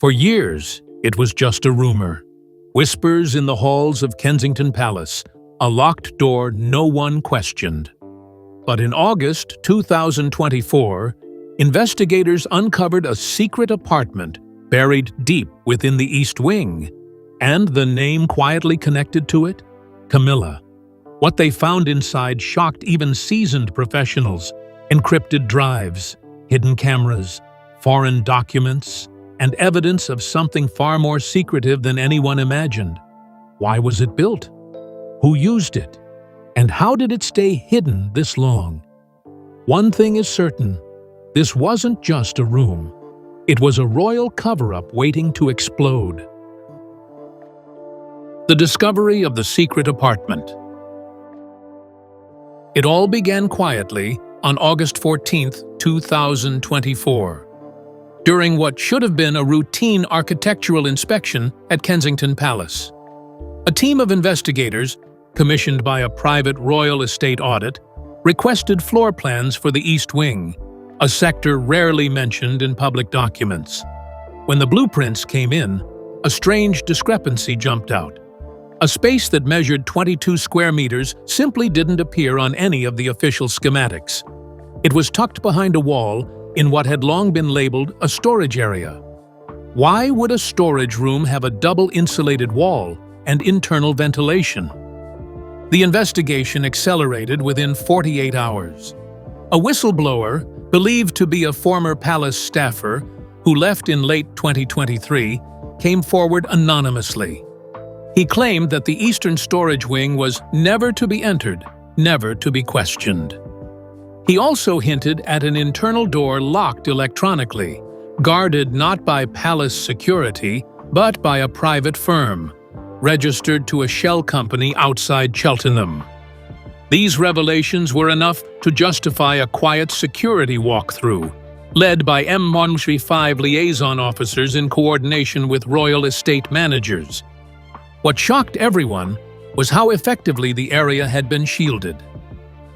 For years, it was just a rumor. Whispers in the halls of Kensington Palace, a locked door no one questioned. But in August 2024, investigators uncovered a secret apartment buried deep within the East Wing, and the name quietly connected to it, Camilla. What they found inside shocked even seasoned professionals: encrypted drives, hidden cameras, foreign documents, and evidence of something far more secretive than anyone imagined. Why was it built? Who used it? And how did it stay hidden this long? One thing is certain: this wasn't just a room. It was a royal cover-up waiting to explode. The discovery of the secret apartment. It all began quietly on August 14, 2024. During what should have been a routine architectural inspection at Kensington Palace. A team of investigators, commissioned by a private royal estate audit, requested floor plans for the East Wing, a sector rarely mentioned in public documents. When the blueprints came in, a strange discrepancy jumped out. A space that measured 22 square meters simply didn't appear on any of the official schematics. It was tucked behind a wall in what had long been labeled a storage area. Why would a storage room have a double-insulated wall and internal ventilation? The investigation accelerated within 48 hours. A whistleblower, believed to be a former palace staffer who left in late 2023, came forward anonymously. He claimed that the Eastern Storage Wing was never to be entered, never to be questioned. He also hinted at an internal door locked electronically, guarded not by palace security, but by a private firm, registered to a shell company outside Cheltenham. These revelations were enough to justify a quiet security walkthrough, led by M135 liaison officers in coordination with royal estate managers. What shocked everyone was how effectively the area had been shielded.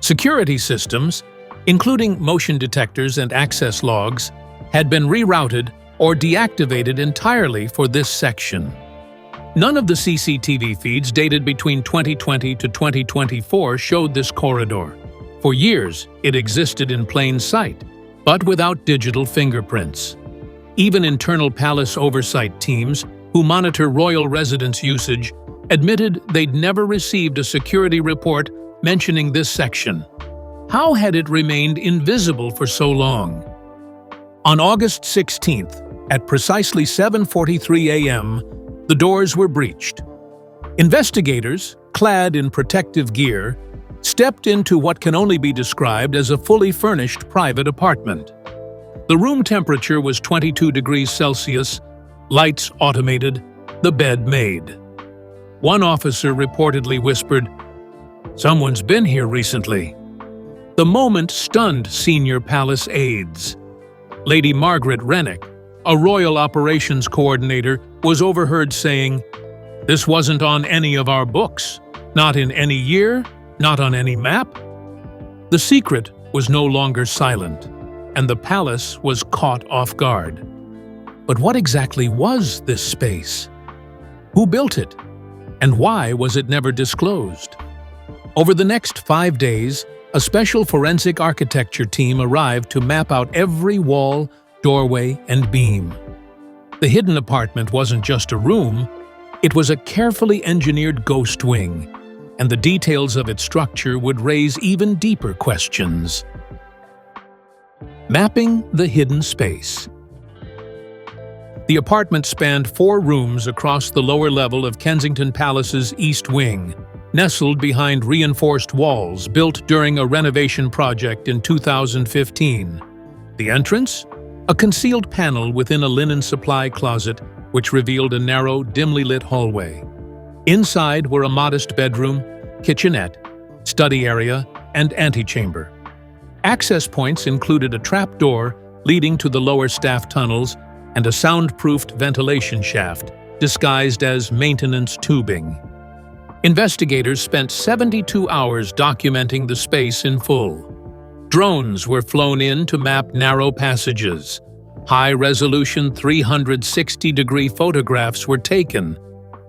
Security systems, including motion detectors and access logs, had been rerouted or deactivated entirely for this section. None of the CCTV feeds dated between 2020 to 2024 showed this corridor. For years, it existed in plain sight, but without digital fingerprints. Even internal palace oversight teams, who monitor royal residence usage, admitted they'd never received a security report mentioning this section. How had it remained invisible for so long? On August 16th, at precisely 7:43 a.m., the doors were breached. Investigators, clad in protective gear, stepped into what can only be described as a fully furnished private apartment. The room temperature was 22 degrees Celsius, lights automated, the bed made. One officer reportedly whispered, "Someone's been here recently." The moment stunned senior palace aides. Lady Margaret Rennick, a royal operations coordinator, was overheard saying, "This wasn't on any of our books, not in any year, not on any map." The secret was no longer silent, and the palace was caught off guard. But what exactly was this space? Who built it? And why was it never disclosed? Over the next 5 days, a special forensic architecture team arrived to map out every wall, doorway, and beam. The hidden apartment wasn't just a room, it was a carefully engineered ghost wing, and the details of its structure would raise even deeper questions. Mapping the hidden space. The apartment spanned 4 rooms across the lower level of Kensington Palace's East Wing, nestled behind reinforced walls built during a renovation project in 2015. The entrance? A concealed panel within a linen supply closet which revealed a narrow, dimly lit hallway. Inside were a modest bedroom, kitchenette, study area, and antechamber. Access points included a trap door leading to the lower staff tunnels and a soundproofed ventilation shaft, disguised as maintenance tubing. Investigators spent 72 hours documenting the space in full. Drones were flown in to map narrow passages. High-resolution 360-degree photographs were taken,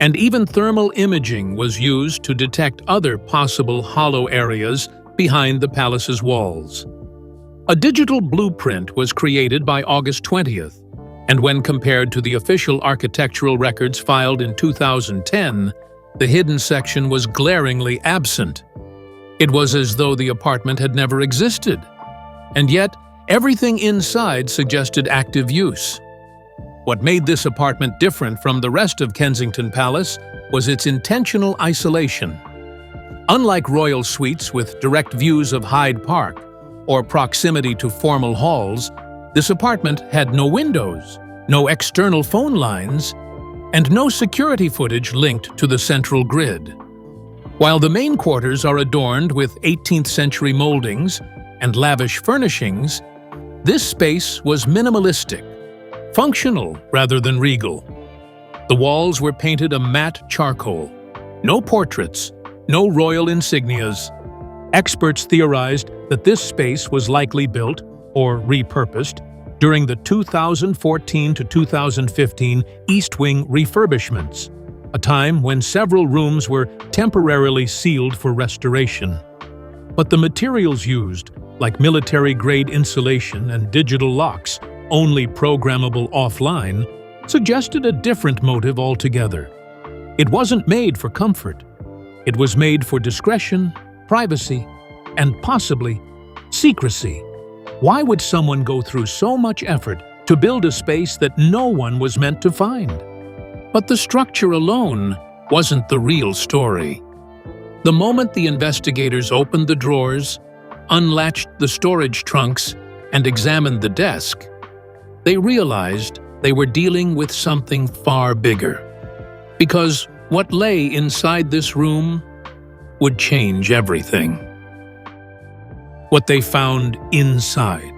and even thermal imaging was used to detect other possible hollow areas behind the palace's walls. A digital blueprint was created by August 20th, and when compared to the official architectural records filed in 2010, the hidden section was glaringly absent. It was as though the apartment had never existed, and yet everything inside suggested active use. What made this apartment different from the rest of Kensington Palace was its intentional isolation. Unlike royal suites with direct views of Hyde Park or proximity to formal halls, this apartment had no windows, no external phone lines, and no security footage linked to the central grid. While the main quarters are adorned with 18th-century moldings and lavish furnishings, this space was minimalistic, functional rather than regal. The walls were painted a matte charcoal. No portraits, no royal insignias. Experts theorized that this space was likely built, or repurposed, during the 2014 to 2015 East Wing refurbishments, a time when several rooms were temporarily sealed for restoration. But the materials used, like military-grade insulation and digital locks, only programmable offline, suggested a different motive altogether. It wasn't made for comfort. It was made for discretion, privacy, and possibly secrecy. Why would someone go through so much effort to build a space that no one was meant to find? But the structure alone wasn't the real story. The moment the investigators opened the drawers, unlatched the storage trunks, and examined the desk, they realized they were dealing with something far bigger. Because what lay inside this room would change everything. What they found inside.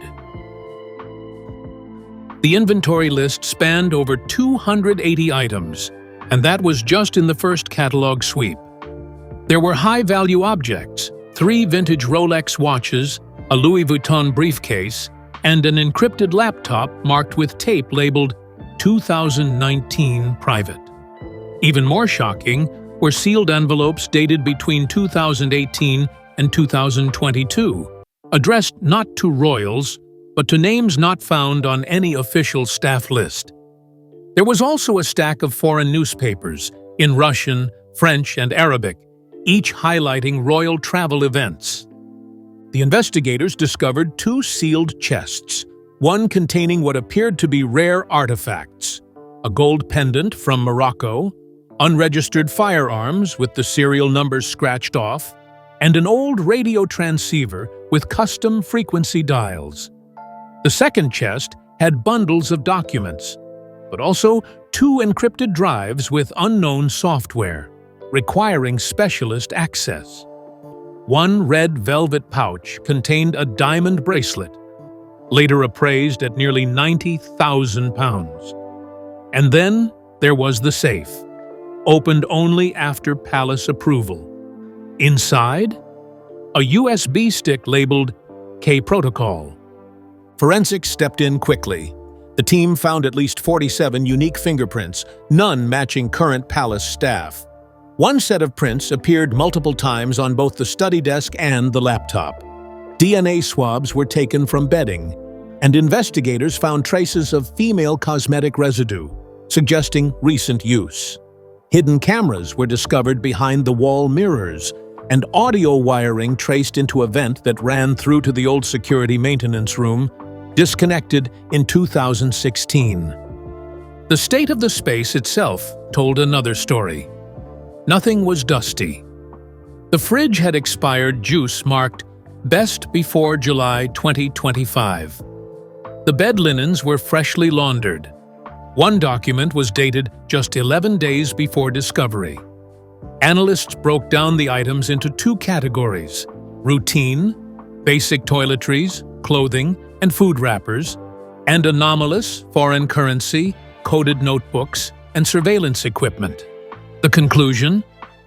The inventory list spanned over 280 items, and that was just in the first catalog sweep. There were high-value objects, 3 vintage Rolex watches, a Louis Vuitton briefcase, and an encrypted laptop marked with tape labeled 2019 Private. Even more shocking were sealed envelopes dated between 2018 and 2022, addressed not to royals, but to names not found on any official staff list. There was also a stack of foreign newspapers in Russian, French, and Arabic, each highlighting royal travel events. The investigators discovered 2 sealed chests, one containing what appeared to be rare artifacts: a gold pendant from Morocco, unregistered firearms with the serial numbers scratched off, and an old radio transceiver with custom frequency dials. The second chest had bundles of documents, but also 2 encrypted drives with unknown software, requiring specialist access. One red velvet pouch contained a diamond bracelet, later appraised at nearly £90,000. And then there was the safe, opened only after palace approval. Inside, a USB stick labeled K-Protocol. Forensics stepped in quickly. The team found at least 47 unique fingerprints, none matching current palace staff. One set of prints appeared multiple times on both the study desk and the laptop. DNA swabs were taken from bedding, and investigators found traces of female cosmetic residue, suggesting recent use. Hidden cameras were discovered behind the wall mirrors, and audio wiring traced into a vent that ran through to the old security maintenance room, disconnected in 2016. The state of the space itself told another story. Nothing was dusty. The fridge had expired juice marked "Best before July 2025." The bed linens were freshly laundered. One document was dated just 11 days before discovery. Analysts broke down the items into 2 categories: routine, basic toiletries, clothing, and food wrappers, and anomalous foreign currency, coded notebooks, and surveillance equipment. The conclusion?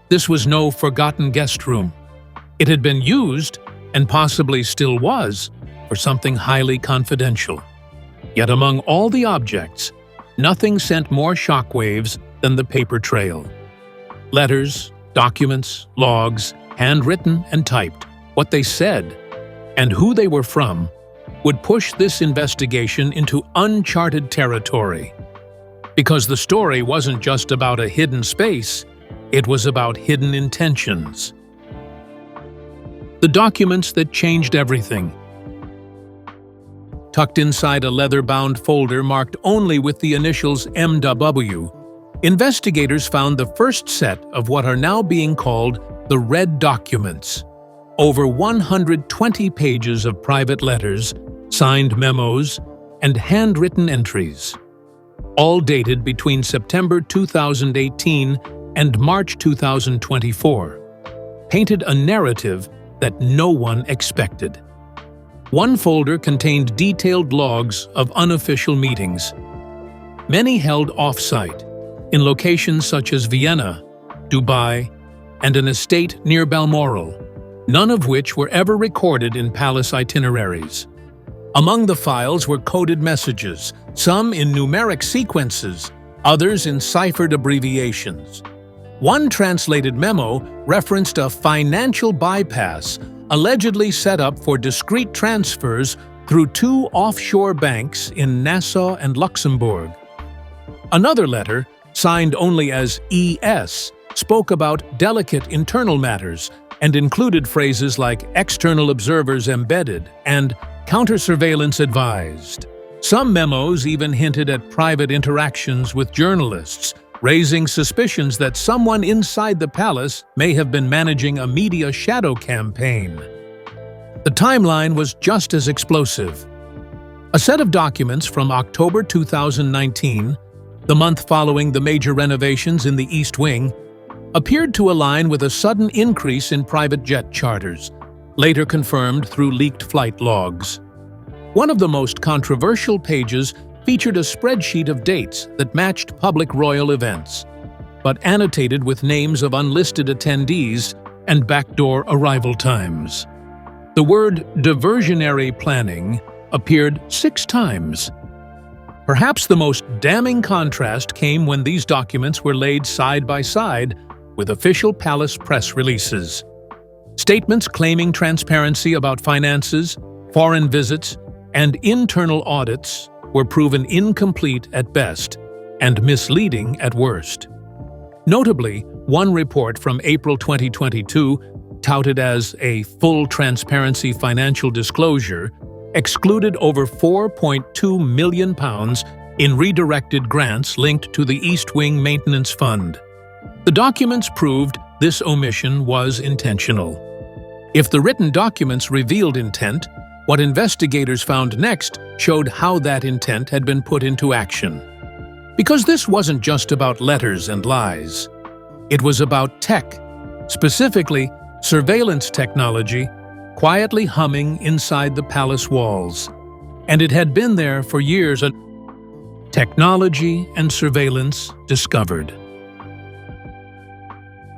This was no forgotten guest room. It had been used, and possibly still was, for something highly confidential. Yet among all the objects, nothing sent more shockwaves than the paper trail. Letters, documents, logs, handwritten and typed, what they said, and who they were from, would push this investigation into uncharted territory. Because the story wasn't just about a hidden space, it was about hidden intentions. The documents that changed everything. Tucked inside a leather-bound folder marked only with the initials MW, investigators found the first set of what are now being called the Red Documents. Over 120 pages of private letters, signed memos, and handwritten entries, all dated between September 2018 and March 2024, painted a narrative that no one expected. One folder contained detailed logs of unofficial meetings, many held off-site, in locations such as Vienna, Dubai, and an estate near Balmoral, none of which were ever recorded in palace itineraries. Among the files were coded messages, some in numeric sequences, others in ciphered abbreviations. One translated memo referenced a financial bypass allegedly set up for discreet transfers through 2 offshore banks in Nassau and Luxembourg. Another letter, signed only as ES, spoke about delicate internal matters and included phrases like external observers embedded and counter-surveillance advised. Some memos even hinted at private interactions with journalists, raising suspicions that someone inside the palace may have been managing a media shadow campaign. The timeline was just as explosive. A set of documents from October 2019, the month following the major renovations in the East Wing, appeared to align with a sudden increase in private jet charters, later confirmed through leaked flight logs. One of the most controversial pages featured a spreadsheet of dates that matched public royal events, but annotated with names of unlisted attendees and backdoor arrival times. The word diversionary planning appeared 6 times. Perhaps the most damning contrast came when these documents were laid side by side with official palace press releases. Statements claiming transparency about finances, foreign visits, and internal audits were proven incomplete at best and misleading at worst. Notably, one report from April 2022, touted as a full transparency financial disclosure, excluded over £4.2 million in redirected grants linked to the East Wing Maintenance Fund. The documents proved this omission was intentional. If the written documents revealed intent, what investigators found next showed how that intent had been put into action. Because this wasn't just about letters and lies. It was about tech, specifically surveillance technology, quietly humming inside the palace walls. And it had been there for years. Technology and surveillance discovered.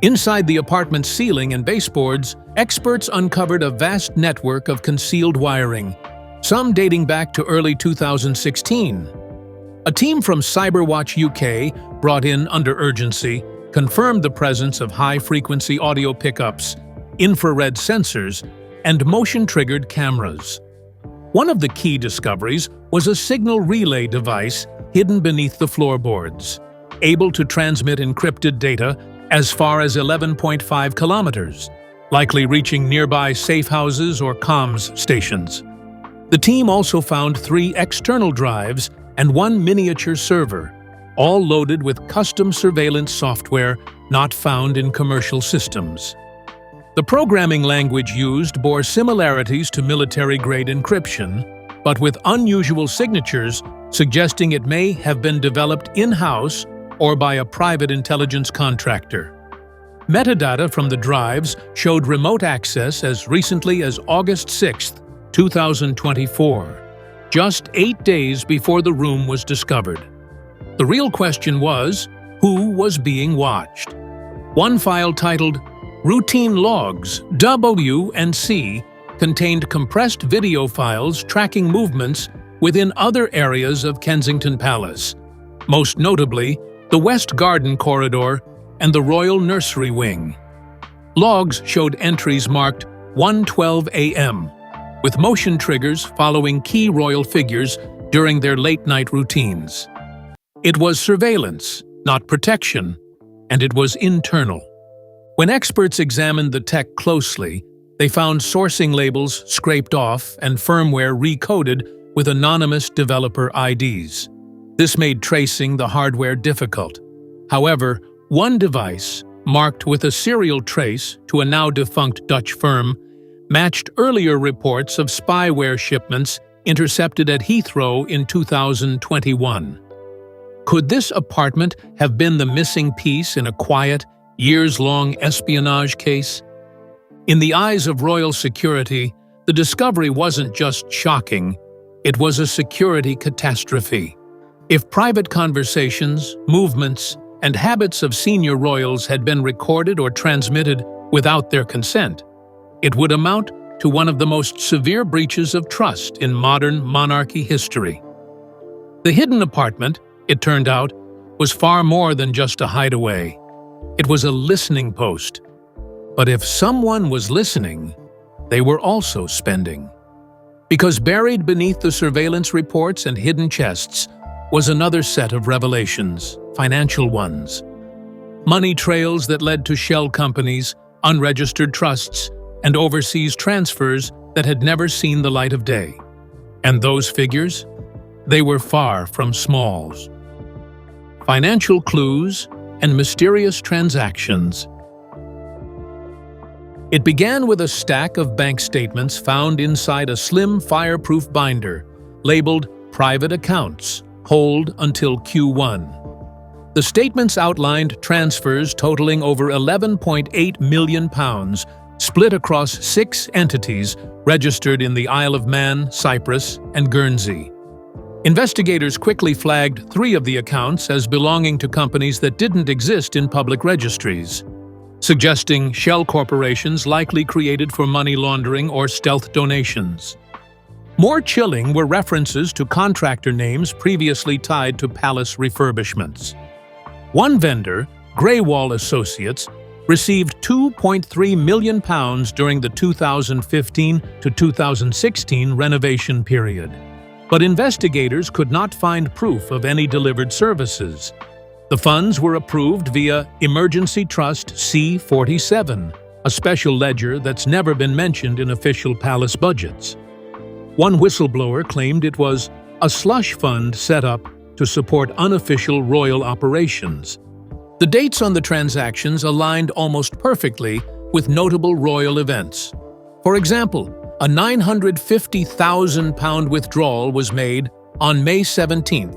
Inside the apartment's ceiling and baseboards, experts uncovered a vast network of concealed wiring, some dating back to early 2016. A team from Cyberwatch UK, brought in under urgency, confirmed the presence of high-frequency audio pickups, infrared sensors, and motion-triggered cameras. One of the key discoveries was a signal relay device hidden beneath the floorboards, able to transmit encrypted data as far as 11.5 kilometers, likely reaching nearby safe houses or comms stations. The team also found 3 external drives and 1 miniature server, all loaded with custom surveillance software not found in commercial systems. The programming language used bore similarities to military-grade encryption, but with unusual signatures suggesting it may have been developed in-house or by a private intelligence contractor. Metadata from the drives showed remote access as recently as August 6, 2024, just 8 days before the room was discovered. The real question was, who was being watched? One file titled Routine Logs W and C contained compressed video files tracking movements within other areas of Kensington Palace, most notably the West Garden Corridor and the Royal Nursery Wing. Logs showed entries marked 1:12 a.m., with motion triggers following key royal figures during their late-night routines. It was surveillance, not protection, and it was internal. When experts examined the tech closely, they found sourcing labels scraped off and firmware recoded with anonymous developer IDs. This made tracing the hardware difficult. However, one device, marked with a serial trace to a now-defunct Dutch firm, matched earlier reports of spyware shipments intercepted at Heathrow in 2021. Could this apartment have been the missing piece in a quiet, years-long espionage case? In the eyes of royal security, the discovery wasn't just shocking, it was a security catastrophe. If private conversations, movements, and habits of senior royals had been recorded or transmitted without their consent, it would amount to one of the most severe breaches of trust in modern monarchy history. The hidden apartment, it turned out, was far more than just a hideaway. It was a listening post. But if someone was listening, they were also spending. Because buried beneath the surveillance reports and hidden chests was another set of revelations, financial ones. Money trails that led to shell companies, unregistered trusts, and overseas transfers that had never seen the light of day. And those figures? They were far from smalls. Financial clues and mysterious transactions. It began with a stack of bank statements found inside a slim fireproof binder, labeled Private Accounts, Hold until Q1. The statements outlined transfers totaling over £11.8 million, split across 6 entities registered in the Isle of Man, Cyprus, and Guernsey. Investigators quickly flagged 3 of the accounts as belonging to companies that didn't exist in public registries, suggesting shell corporations likely created for money laundering or stealth donations. More chilling were references to contractor names previously tied to palace refurbishments. One vendor, Greywall Associates, received £2.3 million during the 2015 to 2016 renovation period. But investigators could not find proof of any delivered services. The funds were approved via Emergency Trust C-47, a special ledger that's never been mentioned in official palace budgets. One whistleblower claimed it was a slush fund set up to support unofficial royal operations. The dates on the transactions aligned almost perfectly with notable royal events. For example, a £950,000 withdrawal was made on May 17,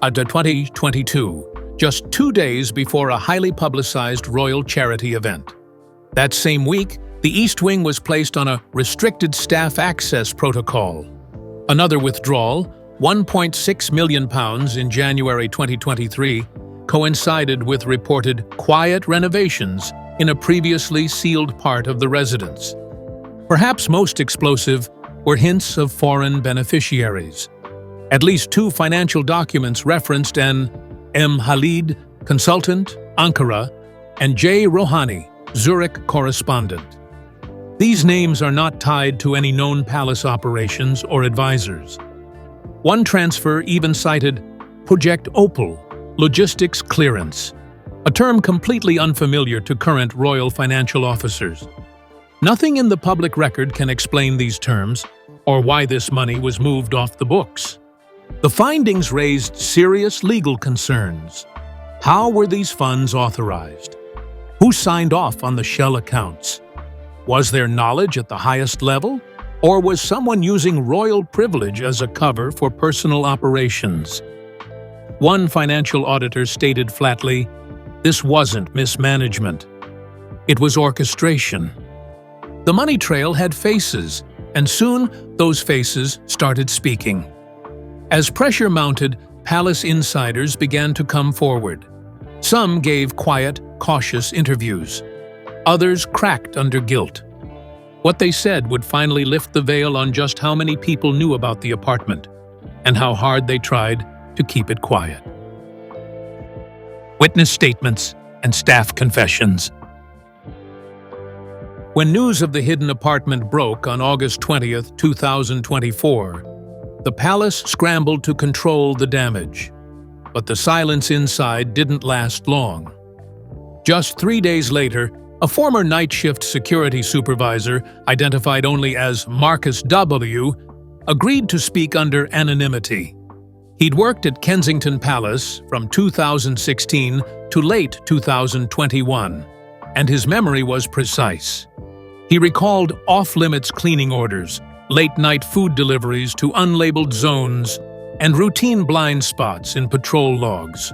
2022, just 2 days before a highly publicized royal charity event. That same week, the East Wing was placed on a restricted staff access protocol. Another withdrawal, £1.6 million in January 2023, coincided with reported quiet renovations in a previously sealed part of the residence. Perhaps most explosive were hints of foreign beneficiaries. At least 2 financial documents referenced an M. Khalid, consultant, Ankara, and J. Rohani, Zurich correspondent. These names are not tied to any known palace operations or advisors. One transfer even cited Project Opal, logistics clearance, a term completely unfamiliar to current royal financial officers. Nothing in the public record can explain these terms or why this money was moved off the books. The findings raised serious legal concerns. How were these funds authorized? Who signed off on the shell accounts? Was there knowledge at the highest level? Or was someone using royal privilege as a cover for personal operations? One financial auditor stated flatly, "This wasn't mismanagement. It was orchestration." The money trail had faces, and soon those faces started speaking. As pressure mounted, palace insiders began to come forward. Some gave quiet, cautious interviews. Others cracked under guilt. What they said would finally lift the veil on just how many people knew about the apartment, and how hard they tried to keep it quiet. Witness statements and staff confessions. When news of the hidden apartment broke on August 20th, 2024, the palace scrambled to control the damage. But the silence inside didn't last long. Just 3 days later, a former night shift security supervisor, identified only as Marcus W., agreed to speak under anonymity. He'd worked at Kensington Palace from 2016 to late 2021, and his memory was precise. He recalled off-limits cleaning orders, late-night food deliveries to unlabeled zones, and routine blind spots in patrol logs.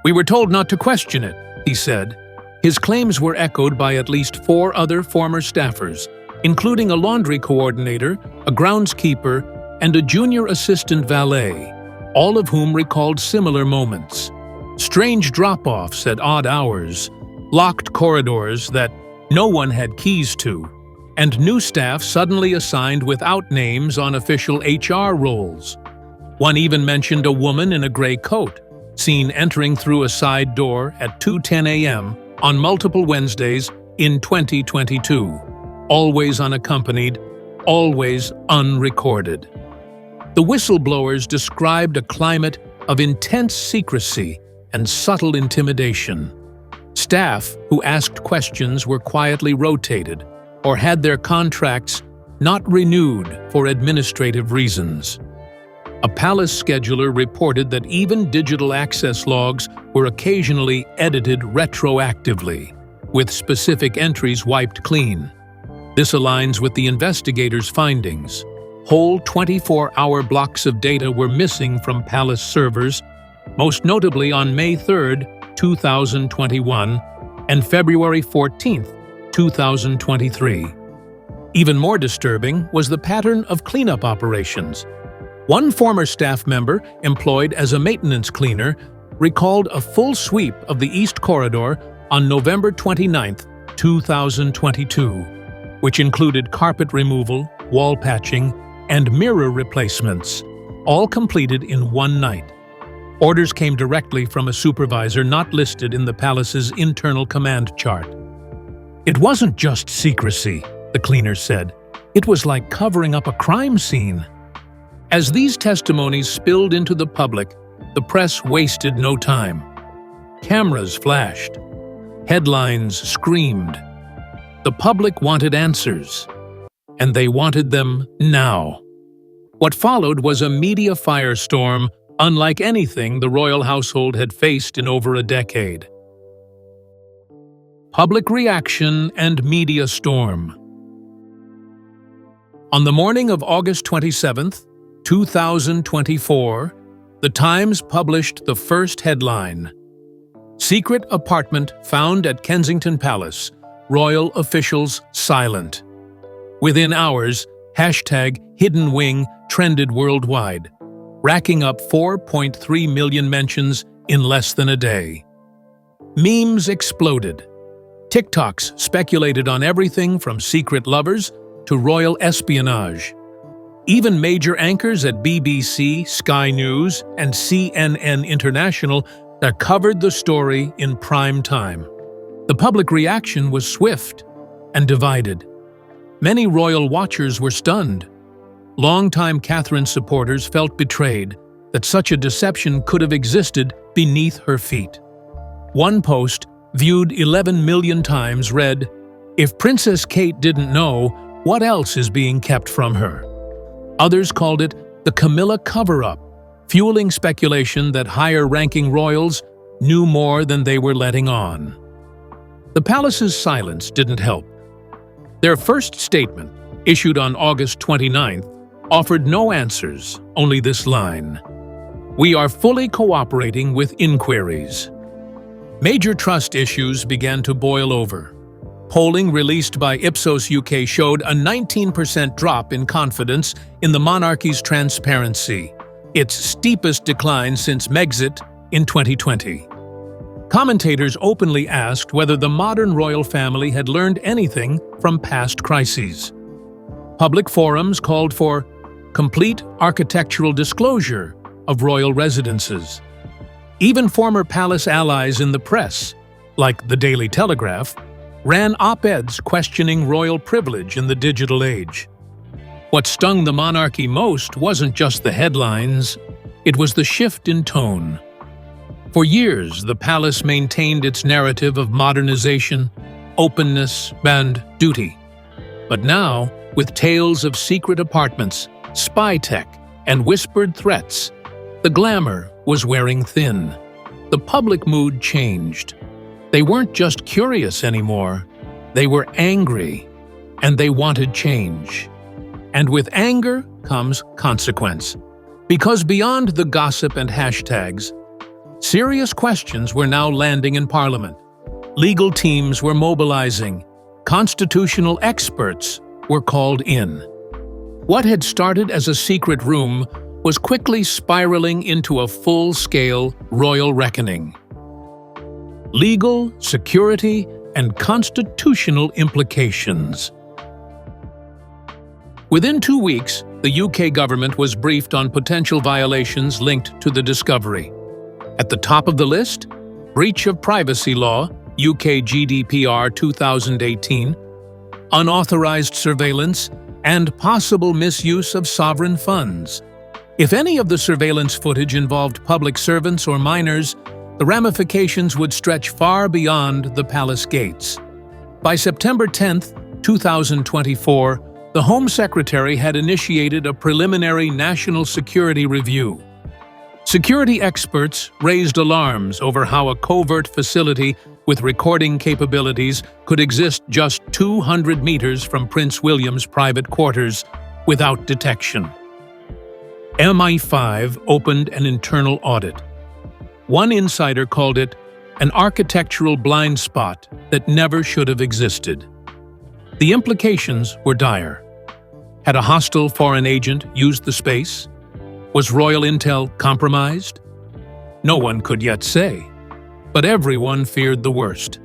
"We were told not to question it," he said. His claims were echoed by at least 4 other former staffers, including a laundry coordinator, a groundskeeper, and a junior assistant valet, all of whom recalled similar moments. Strange drop-offs at odd hours, locked corridors that no one had keys to, and new staff suddenly assigned without names on official HR roles. One even mentioned a woman in a gray coat, seen entering through a side door at 2:10 a.m. on multiple Wednesdays in 2022, always unaccompanied, always unrecorded. The whistleblowers described a climate of intense secrecy and subtle intimidation. Staff who asked questions were quietly rotated or had their contracts not renewed for administrative reasons. A palace scheduler reported that even digital access logs were occasionally edited retroactively, with specific entries wiped clean. This aligns with the investigators' findings. Whole 24-hour blocks of data were missing from palace servers, most notably on May 3, 2021, and February 14, 2023. Even more disturbing was the pattern of cleanup operations. One former staff member, employed as a maintenance cleaner, recalled a full sweep of the East Corridor on November 29, 2022, which included carpet removal, wall patching, and mirror replacements, all completed in one night. Orders came directly from a supervisor not listed in the palace's internal command chart. "It wasn't just secrecy," the cleaner said. "It was like covering up a crime scene." As these testimonies spilled into the public, the press wasted no time. Cameras flashed. Headlines screamed. The public wanted answers, and they wanted them now. What followed was a media firestorm unlike anything the royal household had faced in over a decade. Public reaction and media storm. On the morning of August 27, 2024, The Times published the first headline: "Secret Apartment Found at Kensington Palace. Royal Officials Silent." Within hours, #Hidden Wing trended worldwide, racking up 4.3 million mentions in less than a day. Memes exploded. TikToks speculated on everything from secret lovers to royal espionage. Even major anchors at BBC, Sky News, and CNN International covered the story in prime time. The public reaction was swift and divided. Many royal watchers were stunned. Longtime Catherine supporters felt betrayed that such a deception could have existed beneath her feet. One post, viewed 11 million times, read, "If Princess Kate didn't know, what else is being kept from her?" Others called it the Camilla cover-up, fueling speculation that higher-ranking royals knew more than they were letting on. The palace's silence didn't help. Their first statement, issued on August 29th, offered no answers, only this line: "We are fully cooperating with inquiries." Major trust issues began to boil over. Polling released by Ipsos UK showed a 19% drop in confidence in the monarchy's transparency, its steepest decline since Megxit in 2020. Commentators openly asked whether the modern royal family had learned anything from past crises. Public forums called for complete architectural disclosure of royal residences. Even former palace allies in the press, like the Daily Telegraph, ran op-eds questioning royal privilege in the digital age. What stung the monarchy most wasn't just the headlines, it was the shift in tone. For years, the palace maintained its narrative of modernization, openness, and duty. But now, with tales of secret apartments, spy tech, and whispered threats, the glamour was wearing thin. The public mood changed. They weren't just curious anymore, they were angry, and they wanted change. And with anger comes consequence. Because beyond the gossip and hashtags, serious questions were now landing in Parliament. Legal teams were mobilizing. Constitutional experts were called in. What had started as a secret room was quickly spiraling into a full-scale royal reckoning. Legal, security, and constitutional implications. Within 2 weeks, the UK government was briefed on potential violations linked to the discovery. At the top of the list, breach of privacy law, UK GDPR 2018, unauthorized surveillance, and possible misuse of sovereign funds. If any of the surveillance footage involved public servants or minors, the ramifications would stretch far beyond the palace gates. By September 10, 2024, the Home Secretary had initiated a preliminary national security review. Security experts raised alarms over how a covert facility with recording capabilities could exist just 200 meters from Prince William's private quarters without detection. MI5 opened an internal audit. One insider called it an architectural blind spot that never should have existed. The implications were dire. Had a hostile foreign agent used the space? Was royal intel compromised? No one could yet say, but everyone feared the worst.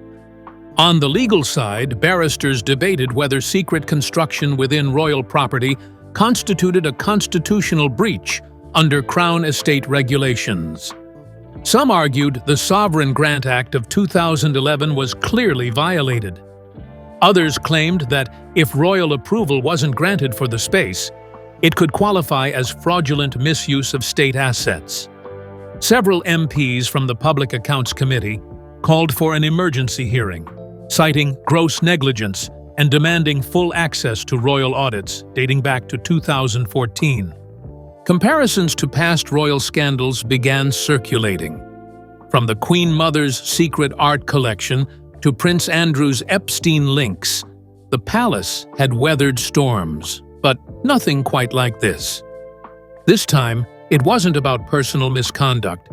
On the legal side, barristers debated whether secret construction within royal property constituted a constitutional breach under Crown Estate regulations. Some argued the Sovereign Grant Act of 2011 was clearly violated. Others claimed that if royal approval wasn't granted for the space, it could qualify as fraudulent misuse of state assets. Several MPs from the Public Accounts Committee called for an emergency hearing, citing gross negligence and demanding full access to royal audits dating back to 2014. Comparisons to past royal scandals began circulating. From the Queen Mother's secret art collection to Prince Andrew's Epstein links, the palace had weathered storms, but nothing quite like this. This time, it wasn't about personal misconduct.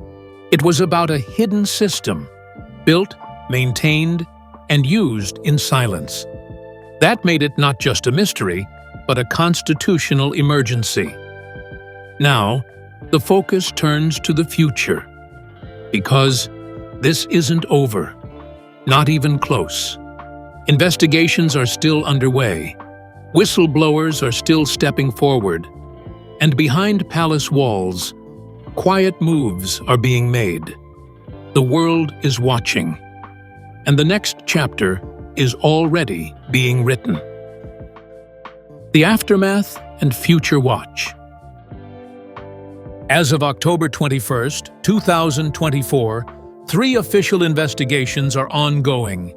It was about a hidden system, built, maintained, and used in silence. That made it not just a mystery, but a constitutional emergency. Now, the focus turns to the future. Because this isn't over. Not even close. Investigations are still underway. Whistleblowers are still stepping forward. And behind palace walls, quiet moves are being made. The world is watching. And the next chapter is already being written. The Aftermath and Future Watch. As of October 21, 2024, 3 official investigations are ongoing.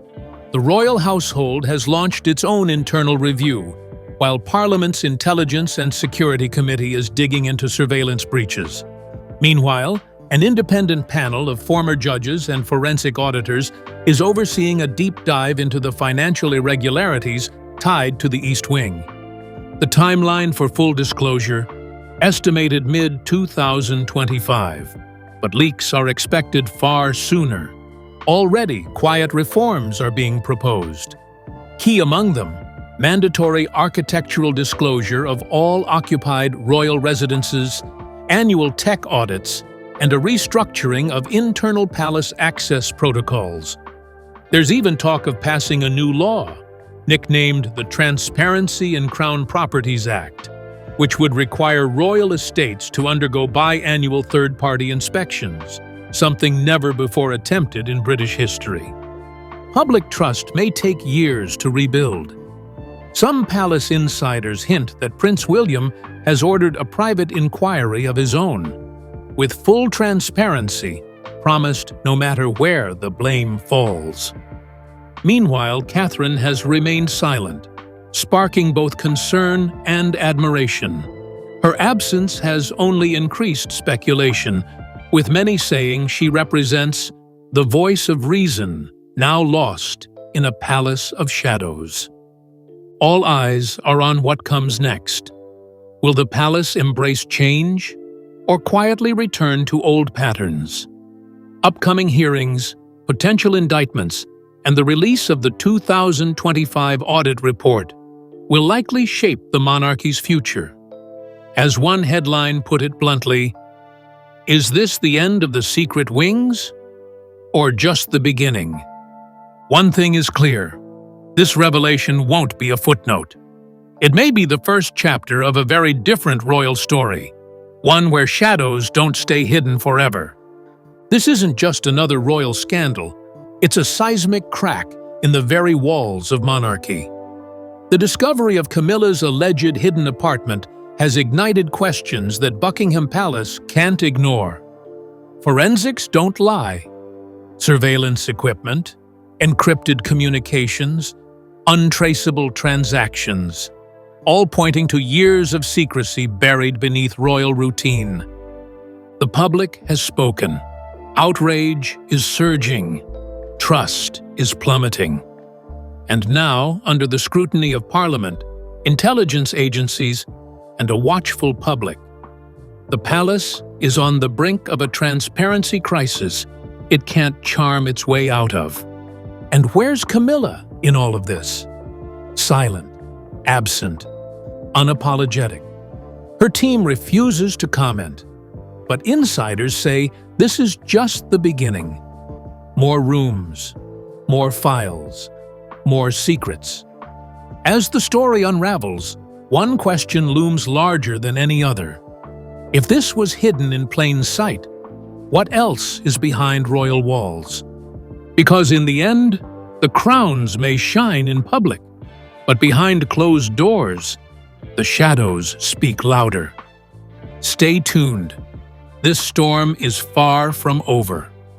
The royal household has launched its own internal review, while Parliament's Intelligence and Security Committee is digging into surveillance breaches. Meanwhile, an independent panel of former judges and forensic auditors is overseeing a deep dive into the financial irregularities tied to the East Wing. The timeline for full disclosure: estimated mid-2025, but leaks are expected far sooner. Already, quiet reforms are being proposed. Key among them, mandatory architectural disclosure of all occupied royal residences, annual tech audits, and a restructuring of internal palace access protocols. There's even talk of passing a new law, nicknamed the Transparency in Crown Properties Act. which would require royal estates to undergo biannual third-party inspections, something never before attempted in British history. Public trust may take years to rebuild. Some palace insiders hint that Prince William has ordered a private inquiry of his own, with full transparency promised no matter where the blame falls. Meanwhile, Catherine has remained silent, sparking both concern and admiration. Her absence has only increased speculation, with many saying she represents the voice of reason now lost in a palace of shadows. All eyes are on what comes next. Will the palace embrace change or quietly return to old patterns? Upcoming hearings, potential indictments, and the release of the 2025 audit report will likely shape the monarchy's future. As one headline put it bluntly, is this the end of the secret wings, or just the beginning? One thing is clear, this revelation won't be a footnote. It may be the first chapter of a very different royal story, one where shadows don't stay hidden forever. This isn't just another royal scandal, it's a seismic crack in the very walls of monarchy. The discovery of Camilla's alleged hidden apartment has ignited questions that Buckingham Palace can't ignore. Forensics don't lie. Surveillance equipment, encrypted communications, untraceable transactions, all pointing to years of secrecy buried beneath royal routine. The public has spoken. Outrage is surging. Trust is plummeting. And now, under the scrutiny of Parliament, intelligence agencies, and a watchful public, the palace is on the brink of a transparency crisis it can't charm its way out of. And where's Camilla in all of this? Silent, absent, unapologetic. Her team refuses to comment, but insiders say this is just the beginning. More rooms, more files, more secrets. As the story unravels, one question looms larger than any other. If this was hidden in plain sight, what else is behind royal walls? Because in the end, the crowns may shine in public, but behind closed doors, the shadows speak louder. Stay tuned. This storm is far from over.